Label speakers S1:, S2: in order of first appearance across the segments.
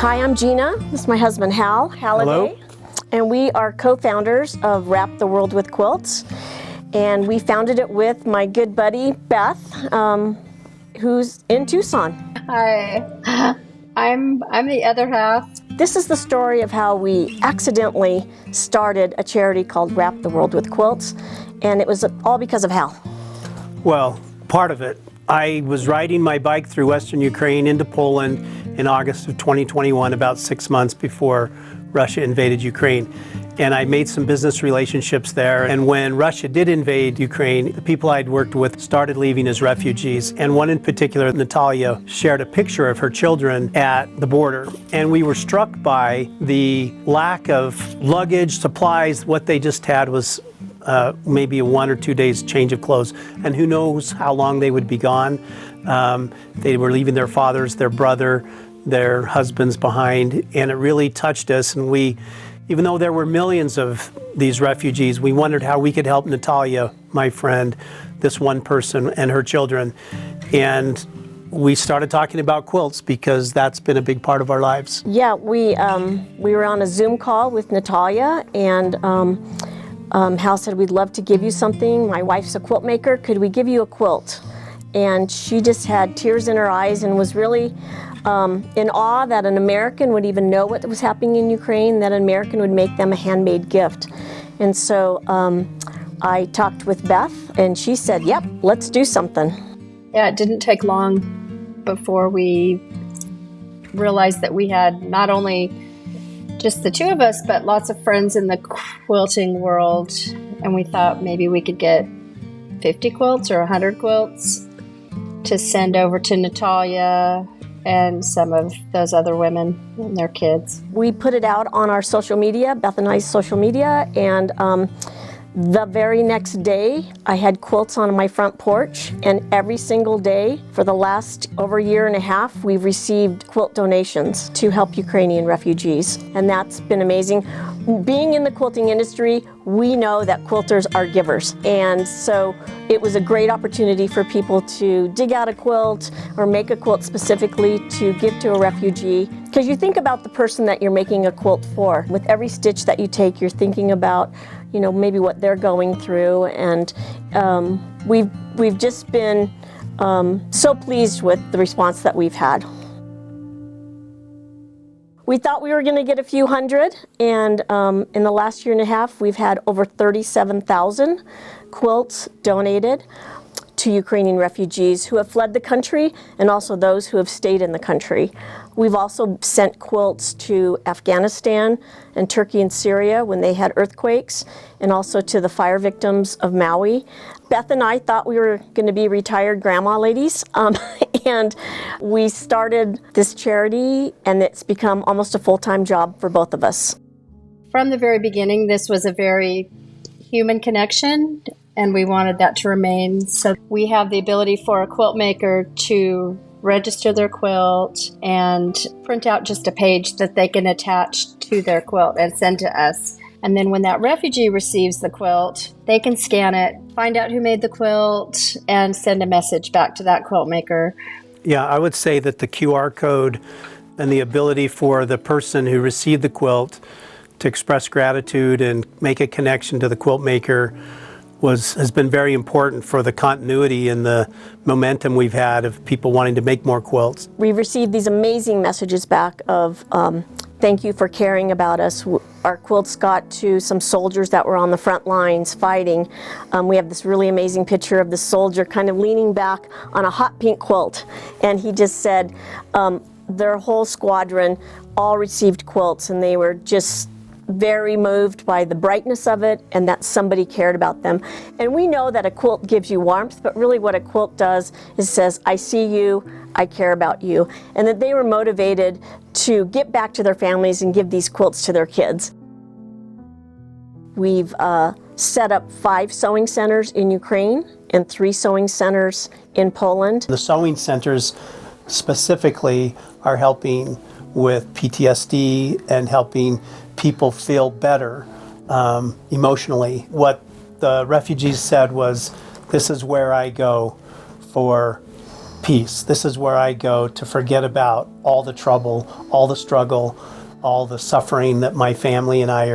S1: Hi, I'm Gina. This is my husband, Hal Halliday.
S2: Hello.
S1: And we are co-founders of Wrap the World with Quilts. And we founded it with my good buddy, Beth, who's in Tucson.
S3: Hi, I'm the other half.
S1: This is the story of how we accidentally started a charity called Wrap the World with Quilts. And it was all because of Hal.
S2: Well, part of it. I was riding my bike through Western Ukraine into Poland in August of 2021, about 6 months before Russia invaded Ukraine. And I made some business relationships there. And when Russia did invade Ukraine, the people I'd worked with started leaving as refugees. And one in particular, Natalia, shared a picture of her children at the border. And we were struck by the lack of luggage, supplies. What they just had was maybe a 1 or 2 days change of clothes. And who knows how long they would be gone. They were leaving their fathers, their brother, their husbands behind. And it really touched us. And we, even though there were millions of these refugees, we wondered how we could help Natalia, my friend, this one person and her children. And we started talking about quilts because that's been a big part of our lives.
S1: Yeah, we were on a Zoom call with Natalia, and Hal said, we'd love to give you something. My wife's a quilt maker. Could we give you a quilt? And she just had tears in her eyes and was really in awe that an American would even know what was happening in Ukraine, that an American would make them a handmade gift. And so I talked with Beth, and she said, yep, let's do something.
S3: Yeah, it didn't take long before we realized that we had not only just the two of us, but lots of friends in the quilting world. And we thought maybe we could get 50 quilts or 100 quilts to send over to Natalia and some of those other women and their kids.
S1: We put it out on our social media, Beth and I's social media, and the very next day I had quilts on my front porch, and every single day for the last over a year and a half we've received quilt donations to help Ukrainian refugees, and that's been amazing. Being in the quilting industry, we know that quilters are givers, and so it was a great opportunity for people to dig out a quilt or make a quilt specifically to give to a refugee. Because you think about the person that you're making a quilt for. With every stitch that you take, you're thinking about, you know, maybe what they're going through, and we've just been so pleased with the response that we've had. We thought we were going to get a few hundred, and in the last year and a half, we've had over 37,000 quilts donated to Ukrainian refugees who have fled the country, and also those who have stayed in the country. We've also sent quilts to Afghanistan and Turkey and Syria when they had earthquakes, and also to the fire victims of Maui. Beth and I thought we were going to be retired grandma ladies, and we started this charity, and it's become almost a full-time job for both of us.
S3: From the very beginning, this was a very human connection, and we wanted that to remain. So we have the ability for a quilt maker to register their quilt and print out just a page that they can attach to their quilt and send to us. And then when that refugee receives the quilt, they can scan it, find out who made the quilt, and send a message back to that quilt maker.
S2: Yeah, I would say that the QR code and the ability for the person who received the quilt to express gratitude and make a connection to the quilt maker has been very important for the continuity and the momentum we've had of people wanting to make more quilts.
S1: We've received these amazing messages back of thank you for caring about us. Our quilts got to some soldiers that were on the front lines fighting. We have this really amazing picture of the soldier kind of leaning back on a hot pink quilt, and he just said their whole squadron all received quilts, and they were just very moved by the brightness of it and that somebody cared about them. And we know that a quilt gives you warmth, but really what a quilt does is says, I see you, I care about you. And that they were motivated to get back to their families and give these quilts to their kids. We've set up 5 sewing centers in Ukraine and 3 sewing centers in Poland.
S2: The sewing centers specifically are helping with PTSD and helping people feel better emotionally. What the refugees said was, this is where I go for peace. This is where I go to forget about all the trouble, all the struggle, all the suffering that my family and I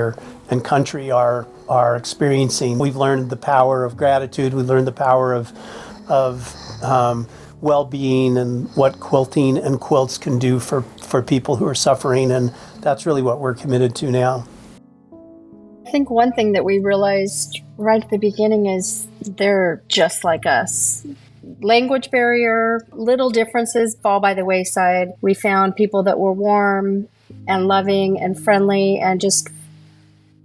S2: and country are experiencing. We've learned the power of gratitude. We've learned the power of well-being and what quilting and quilts can do for people who are suffering, and that's really what we're committed to now.
S3: I think one thing that we realized right at the beginning is they're just like us. Language barrier, little differences fall by the wayside. We found people that were warm and loving and friendly and just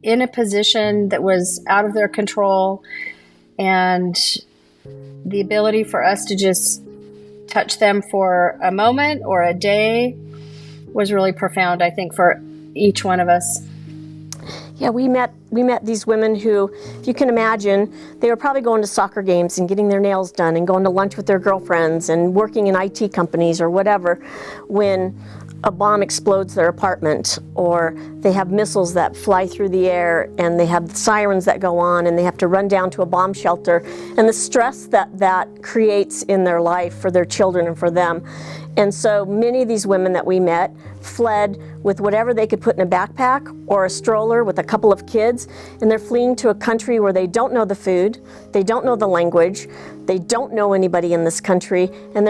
S3: in a position that was out of their control, and the ability for us to just touch them for a moment or a day was really profound, I think, for each one of us.
S1: Yeah, we met these women who, if you can imagine, they were probably going to soccer games and getting their nails done and going to lunch with their girlfriends and working in IT companies or whatever, when a bomb explodes their apartment, or they have missiles that fly through the air and they have sirens that go on and they have to run down to a bomb shelter, and the stress that creates in their life for their children and for them. And so many of these women that we met fled with whatever they could put in a backpack or a stroller with a couple of kids, and they're fleeing to a country where they don't know the food, they don't know the language, they don't know anybody in this country, and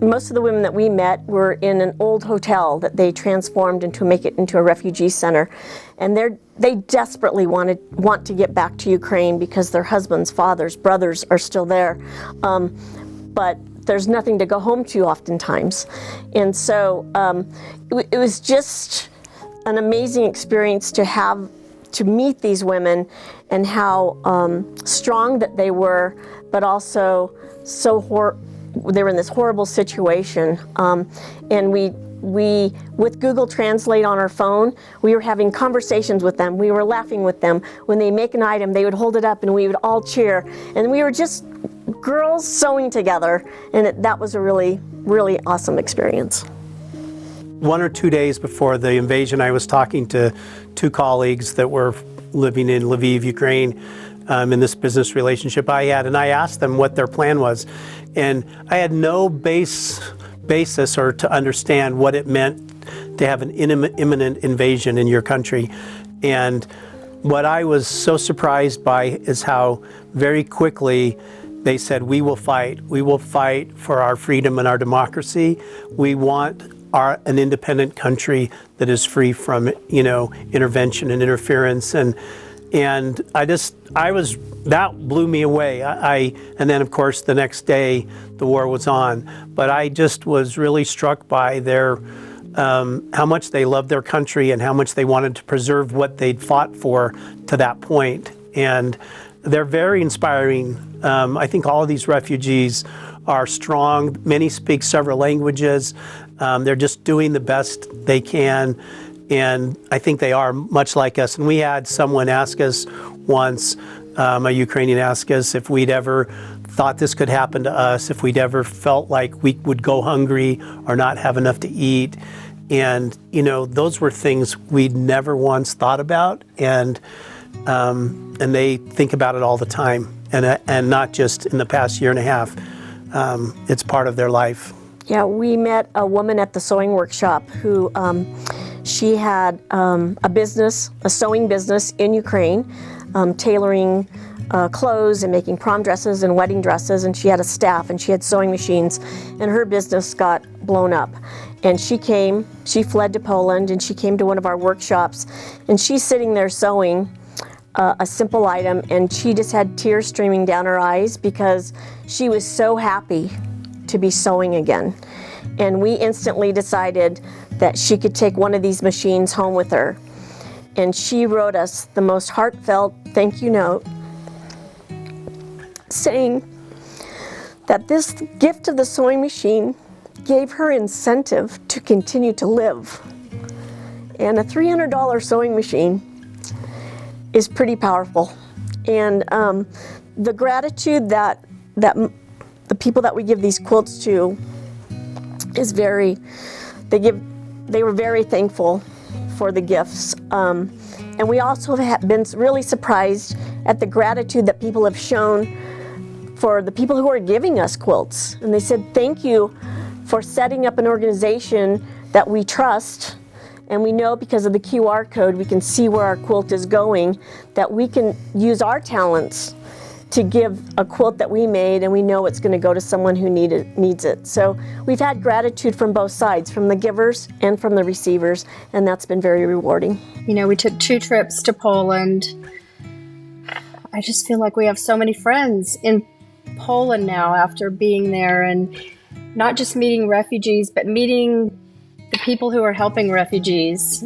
S1: most of the women that we met were in an old hotel that they transformed to make it into a refugee center. And they desperately want to get back to Ukraine because their husbands, fathers, brothers are still there. But there's nothing to go home to oftentimes. And so it was just an amazing experience to meet these women and how strong that they were, but also they were in this horrible situation. And we with Google Translate on our phone, we were having conversations with them. We were laughing with them. When they make an item, they would hold it up and we would all cheer. And we were just girls sewing together, and that was a really, really awesome experience.
S2: 1 or 2 days before the invasion, I was talking to 2 colleagues that were living in Lviv, Ukraine, in this business relationship I had, and I asked them what their plan was. And I had no basis or to understand what it meant to have an imminent invasion in your country. And what I was so surprised by is how very quickly they said, we will fight for our freedom and our democracy. We want an independent country that is free from, intervention and interference. And that blew me away. And then of course the next day the war was on. But I just was really struck by how much they loved their country and how much they wanted to preserve what they'd fought for to that point. And they're very inspiring. I think all of these refugees are strong. Many speak several languages. They're just doing the best they can. And I think they are much like us. And we had someone ask us once, a Ukrainian asked us if we'd ever thought this could happen to us, if we'd ever felt like we would go hungry or not have enough to eat. And, those were things we'd never once thought about. And they think about it all the time, and not just in the past year and a half. It's part of their life.
S1: Yeah, we met a woman at the sewing workshop who she had a sewing business in Ukraine, tailoring clothes and making prom dresses and wedding dresses, and she had a staff and she had sewing machines, and her business got blown up. And she fled to Poland, and she came to one of our workshops, and she's sitting there sewing a simple item, and she just had tears streaming down her eyes because she was so happy to be sewing again. And we instantly decided that she could take one of these machines home with her. And she wrote us the most heartfelt thank you note, saying that this gift of the sewing machine gave her incentive to continue to live. And a $300 sewing machine is pretty powerful. And the gratitude that the people that we give these quilts to is they were very thankful for the gifts. And we also have been really surprised at the gratitude that people have shown for the people who are giving us quilts. And they said, thank you for setting up an organization that we trust, and we know because of the QR code we can see where our quilt is going, that we can use our talents to give a quilt that we made, and we know it's going to go to someone who needs it. So we've had gratitude from both sides, from the givers and from the receivers, and that's been very rewarding.
S3: You know, we took 2 trips to Poland. I just feel like we have so many friends in Poland now after being there, and not just meeting refugees, but meeting the people who are helping refugees.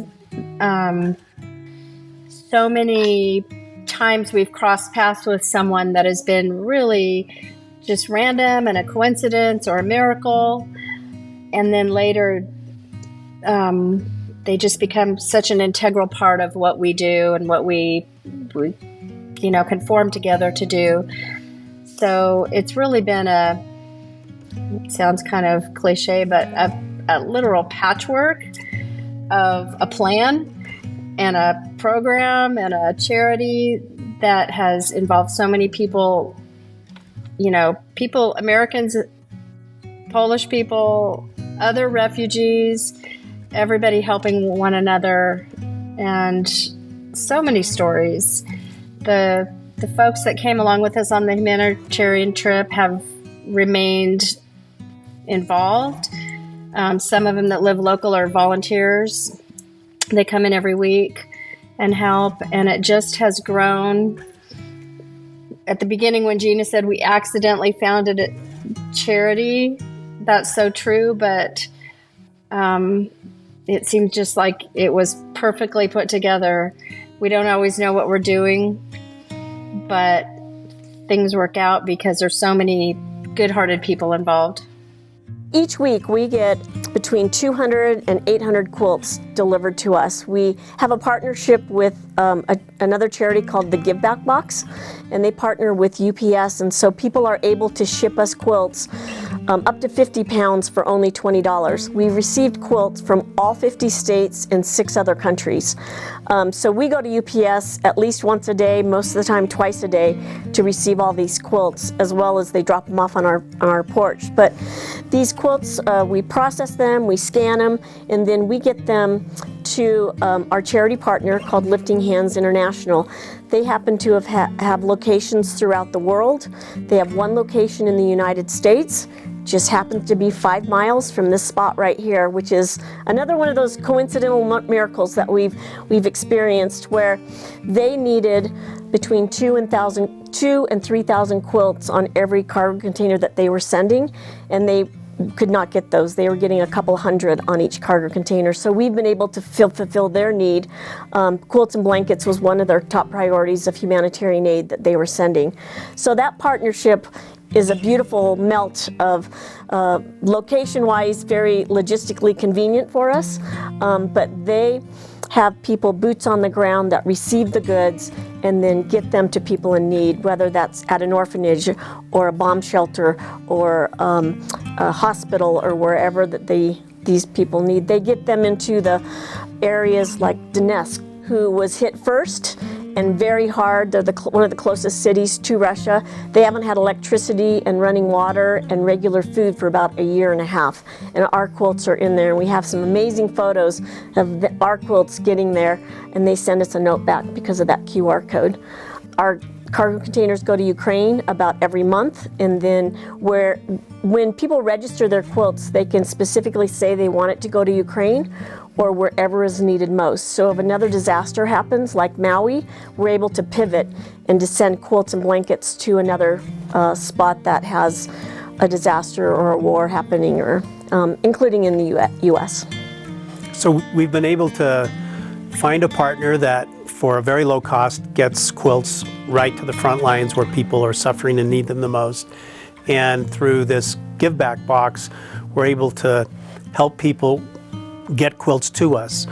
S3: So many times we've crossed paths with someone that has been really just random and a coincidence or a miracle, and then later they just become such an integral part of what we do and what we can form together to do. So it's really been it sounds kind of cliche, but a literal patchwork of a plan and a program and a charity that has involved so many people, Americans, Polish people, other refugees, everybody helping one another, and so many stories. The folks that came along with us on the humanitarian trip have remained involved. Some of them that live local are volunteers. They come in every week and help, and it just has grown. At the beginning, when Gina said we accidentally founded a charity, that's so true, but it seemed just like it was perfectly put together. We don't always know what we're doing, but things work out because there's so many good-hearted people involved.
S1: Each week we get between 200 and 800 quilts delivered to us. We have a partnership with another charity called the Give Back Box, and they partner with UPS, and so people are able to ship us quilts up to 50 pounds for only $20. We received quilts from all 50 states and 6 other countries. So we go to UPS at least once a day, most of the time twice a day, to receive all these quilts, as well as they drop them off on our porch. But these quilts, we process them, we scan them, and then we get them to our charity partner called Lifting Hands International. They happen to have locations throughout the world. They have one location in the United States, just happens to be 5 miles from this spot right here, which is another one of those coincidental miracles that we've experienced, where they needed between 2,000 and 3,000 quilts on every cargo container that they were sending, and they could not get those. They were getting a couple hundred on each cargo container. So we've been able to fulfill their need. Quilts and blankets was one of their top priorities of humanitarian aid that they were sending. So that partnership is a beautiful melt of location-wise, very logistically convenient for us, but they have people boots on the ground that receive the goods and then get them to people in need, whether that's at an orphanage or a bomb shelter or a hospital or wherever that these people need. They get them into the areas like Donetsk, who was hit first and very hard. They're one of the closest cities to Russia. They haven't had electricity and running water and regular food for about a year and a half. And our quilts are in there. And we have some amazing photos of our quilts getting there. And they send us a note back because of that QR code. Our cargo containers go to Ukraine about every month. And then when people register their quilts, they can specifically say they want it to go to Ukraine or wherever is needed most. So if another disaster happens, like Maui, we're able to pivot and to send quilts and blankets to another spot that has a disaster or a war happening, or including in the U.S.
S2: So we've been able to find a partner that, for a very low cost, gets quilts right to the front lines where people are suffering and need them the most. And through this Give Back Box, we're able to help people get quilts to us.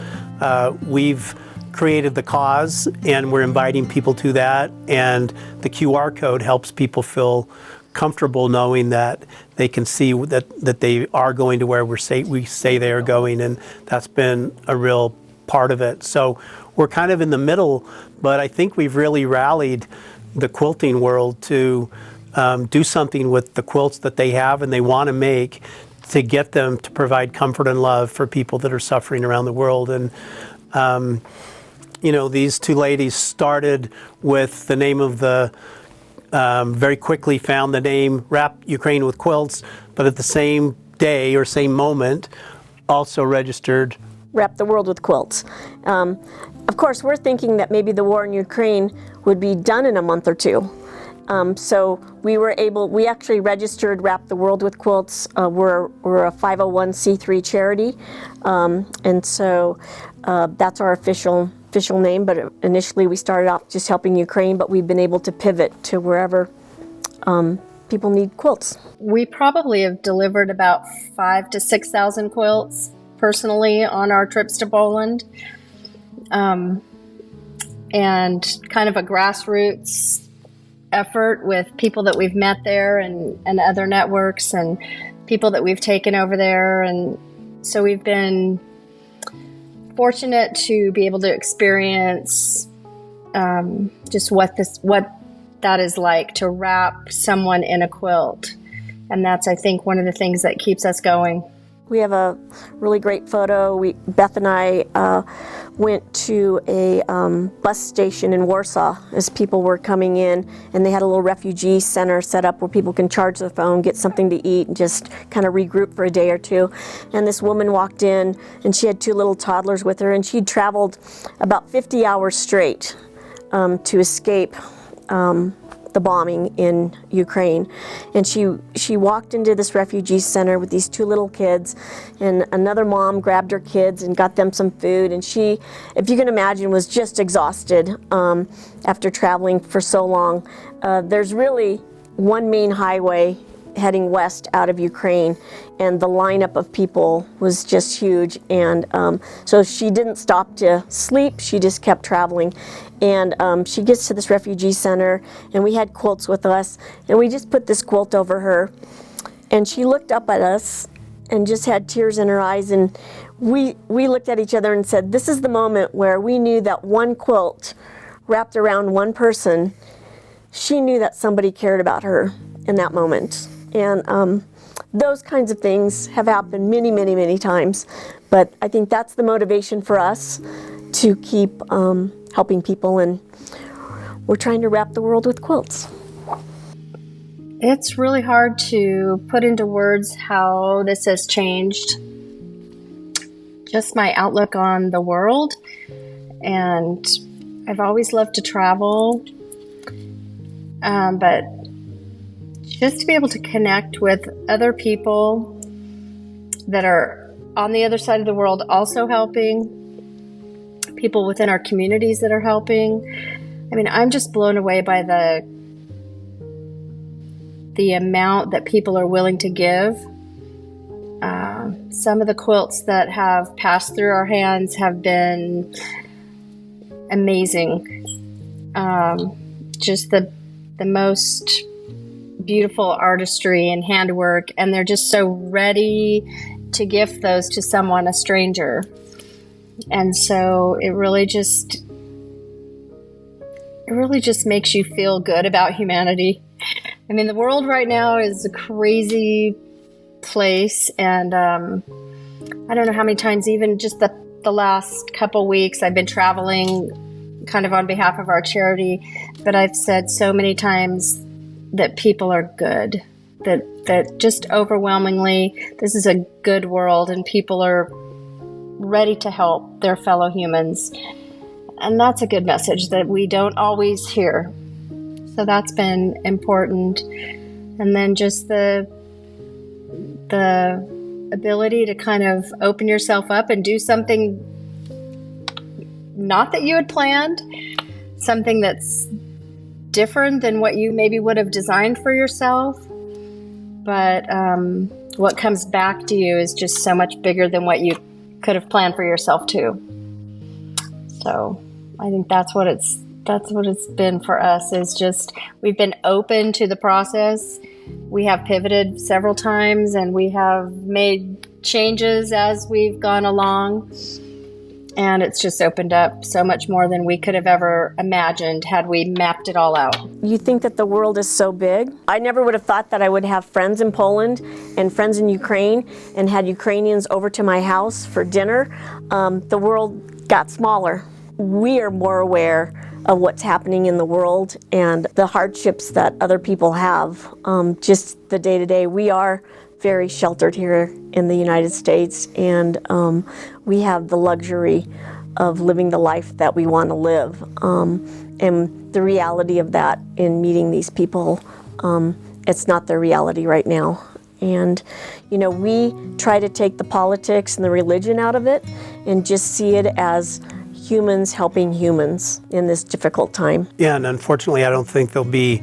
S2: We've created the cause, and we're inviting people to that, and the QR code helps people feel comfortable knowing that they can see that they are going to where we say they are going, and that's been a real part of it. So we're kind of in the middle, but I think we've really rallied the quilting world to do something with the quilts that they have and they want to make to get them to provide comfort and love for people that are suffering around the world. And these two ladies started with the name of the, very quickly found the name Wrap Ukraine with Quilts, but at the same day or same moment also registered
S1: Wrap the World with Quilts. Of course, we're thinking that maybe the war in Ukraine would be done in a month or two. So we actually registered Wrap the World with Quilts. We're a 501c3 charity. And so that's our official name, but initially we started off just helping Ukraine, but we've been able to pivot to wherever people need quilts.
S3: We probably have delivered about 5,000 to 6,000 quilts personally on our trips to Poland. And kind of a grassroots effort with people that we've met there and other networks and people that we've taken over there. And so we've been fortunate to be able to experience just what that is like to wrap someone in a quilt. And that's, I think, one of the things that keeps us going.
S1: We have a really great photo. Beth and I went to a bus station in Warsaw as people were coming in, and they had a little refugee center set up where people can charge their phone, get something to eat, and just kind of regroup for a day or two. And this woman walked in, and she had two little toddlers with her, and she'd traveled about 50 hours straight to escape the bombing in Ukraine. And she walked into this refugee center with these two little kids, and another mom grabbed her kids and got them some food. And she, if you can imagine, was just exhausted after traveling for so long. There's really one main highway heading west out of Ukraine, and the lineup of people was just huge. And so she didn't stop to sleep, she just kept traveling. And she gets to this refugee center, and we had quilts with us, and we just put this quilt over her, and she looked up at us and just had tears in her eyes. And we looked at each other and said, this is the moment where we knew that one quilt wrapped around one person, she knew that somebody cared about her in that moment. And those kinds of things have happened many, many, many times. But I think that's the motivation for us to keep helping people, and we're trying to wrap the world with quilts.
S3: It's really hard to put into words how this has changed just my outlook on the world. And I've always loved to travel, but just to be able to connect with other people that are on the other side of the world also helping, people within our communities that are helping. I mean, I'm just blown away by the amount that people are willing to give. Some of the quilts that have passed through our hands have been amazing. Just the most beautiful artistry and handwork, and they're just so ready to gift those to someone, a stranger. And so it really just makes you feel good about humanity. I mean, the world right now is a crazy place, and I don't know how many times, even just the last couple weeks, I've been traveling kind of on behalf of our charity, but I've said so many times that people are good, that just overwhelmingly, this is a good world, and people are ready to help their fellow humans. And that's a good message that we don't always hear. So that's been important. And then just the ability to kind of open yourself up and do something not that you had planned, something that's different than what you maybe would have designed for yourself. But what comes back to you is just so much bigger than what you could have planned for yourself too. So I think that's what it's been for us, is just we've been open to the process. We have pivoted several times, and we have made changes as we've gone along. And it's just opened up so much more than we could have ever imagined had we mapped it all out.
S1: You think that the world is so big. I never would have thought that I would have friends in Poland and friends in Ukraine and had Ukrainians over to my house for dinner. The world got smaller. We are more aware of what's happening in the world and the hardships that other people have, just the day-to-day. We are very sheltered here in the United States, and we have the luxury of living the life that we want to live. And the reality of that in meeting these people, it's not their reality right now. And, you know, we try to take the politics and the religion out of it and just see it as humans helping humans in this difficult time.
S2: Yeah, and unfortunately, I don't think there'll be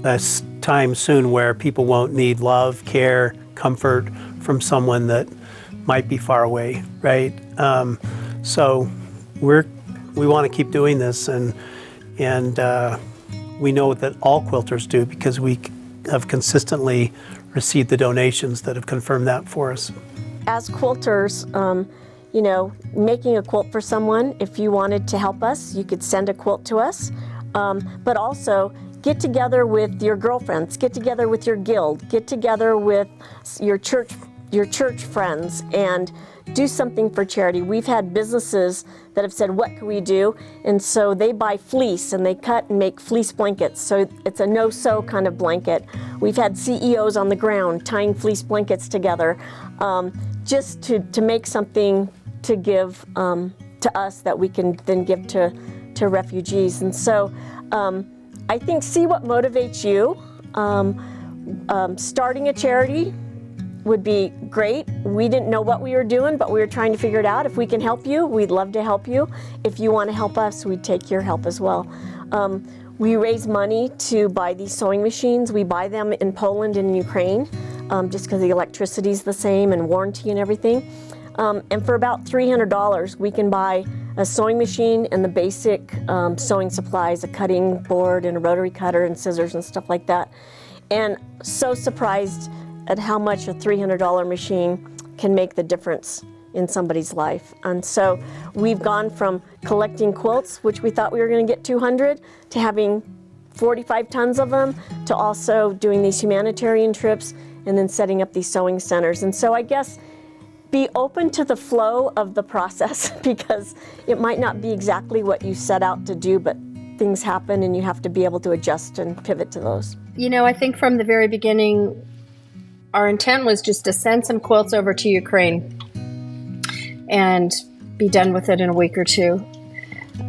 S2: a time soon where people won't need love, care, comfort from someone that might be far away, right? So we want to keep doing this, and we know that all quilters do because we have consistently received the donations that have confirmed that for us.
S1: As quilters, you know, making a quilt for someone, if you wanted to help us, you could send a quilt to us, but also get together with your girlfriends, get together with your guild, get together with your church friends, and do something for charity. We've had businesses that have said, what can we do? And so they buy fleece and they cut and make fleece blankets. So it's a no-sew kind of blanket. We've had CEOs on the ground tying fleece blankets together, just to make something to give to us that we can then give to refugees. And so I think see what motivates you. Starting a charity would be great. We didn't know what we were doing, but we were trying to figure it out. If we can help you, we'd love to help you. If you want to help us, we'd take your help as well. We raise money to buy these sewing machines. We buy them in Poland and Ukraine, just because the electricity is the same and warranty and everything. And for about $300, we can buy a sewing machine and the basic sewing supplies, a cutting board and a rotary cutter and scissors and stuff like that. And so surprised at how much a $300 machine can make the difference in somebody's life. And so we've gone from collecting quilts, which we thought we were going to get 200, to having 45 tons of them, to also doing these humanitarian trips and then setting up these sewing centers. And so I guess be open to the flow of the process, because it might not be exactly what you set out to do, but things happen and you have to be able to adjust and pivot to those.
S3: You know, I think from the very beginning, our intent was just to send some quilts over to Ukraine and be done with it in a week or two.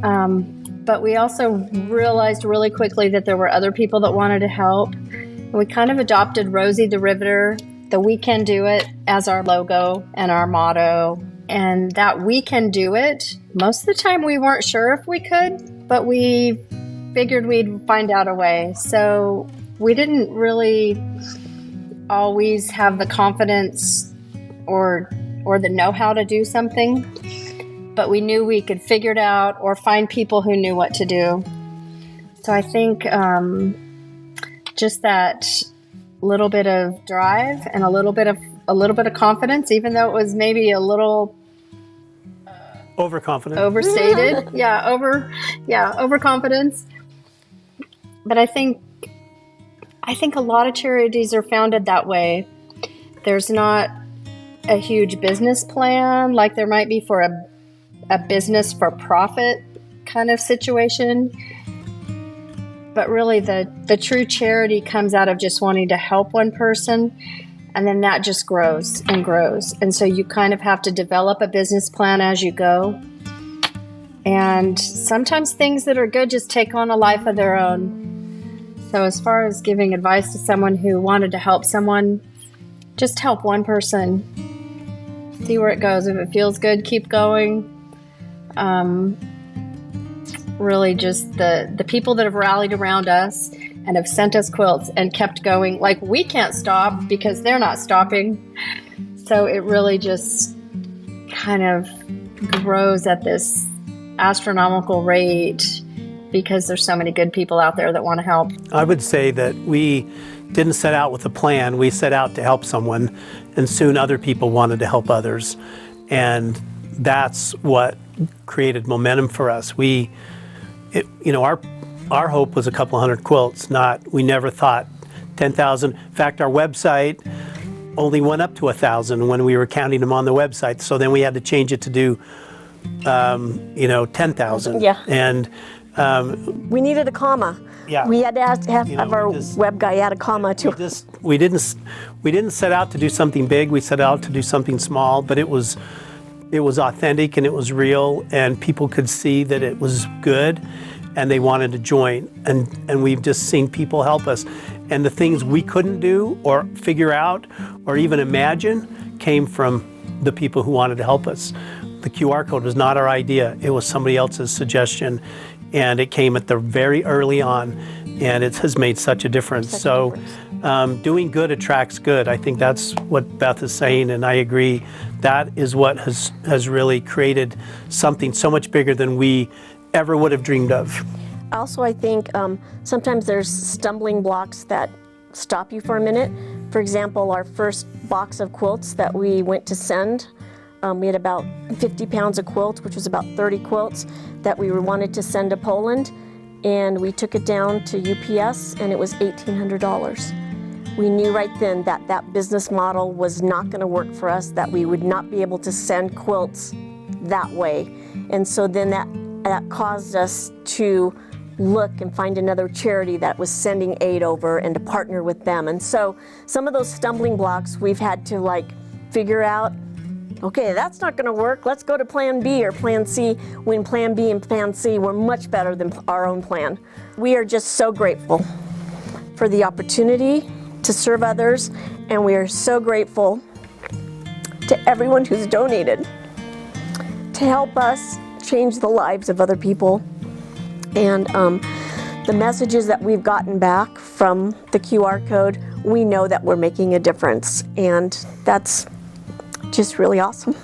S3: But we also realized really quickly that there were other people that wanted to help. And we kind of adopted Rosie the Riveter, the "We Can Do It" as our logo and our motto. And that "we can do it," most of the time we weren't sure if we could, but we figured we'd find out a way. So we didn't really always have the confidence or the know-how to do something, but we knew we could figure it out or find people who knew what to do. So I think just that little bit of drive and a little bit of confidence, even though it was maybe a little
S2: Overconfident.
S3: overstated. Overconfidence. But I think a lot of charities are founded that way. There's not a huge business plan like there might be for a business for profit kind of situation. But really the true charity comes out of just wanting to help one person, and then that just grows and grows. And so you kind of have to develop a business plan as you go. And sometimes things that are good just take on a life of their own. So as far as giving advice to someone who wanted to help someone, just help one person. See where it goes. If it feels good, keep going. Really just the people that have rallied around us and have sent us quilts and kept going. Like, we can't stop because they're not stopping. So it really just kind of grows at this astronomical rate because there's so many good people out there that want to help.
S2: I would say that we didn't set out with a plan. We set out to help someone, and soon other people wanted to help others. And that's what created momentum for us. Our hope was a couple hundred quilts, we never thought 10,000. In fact, our website only went up to 1,000 when we were counting them on the website. So then we had to change it to do, 10,000.
S1: Yeah.
S2: And
S1: We needed a comma.
S2: Yeah.
S1: We had to have our
S2: we just-
S1: web guy add a comma to it.
S2: we didn't set out to do something big. We set out to do something small, but it was authentic and it was real, and people could see that it was good, and they wanted to join. And we've just seen people help us. And the things we couldn't do or figure out or even imagine came from the people who wanted to help us. The QR code was not our idea. It was somebody else's suggestion, and it came at the very early on, and it has made such a difference. Doing good attracts good. I think that's what Beth is saying, and I agree. That is what has really created something so much bigger than we ever would have dreamed of.
S1: Also, I think sometimes there's stumbling blocks that stop you for a minute. For example, our first box of quilts that we went to send, we had about 50 pounds of quilts, which was about 30 quilts that we wanted to send to Poland, and we took it down to UPS, and it was $1,800. We knew right then that that business model was not going to work for us, that we would not be able to send quilts that way. And so then that caused us to look and find another charity that was sending aid over and to partner with them. And so some of those stumbling blocks we've had to figure out, okay, that's not going to work. Let's go to plan B or plan C, when plan B and plan C were much better than our own plan. We are just so grateful for the opportunity to serve others, and we are so grateful to everyone who's donated to help us change the lives of other people. And the messages that we've gotten back from the QR code, we know that we're making a difference, and that's just really awesome.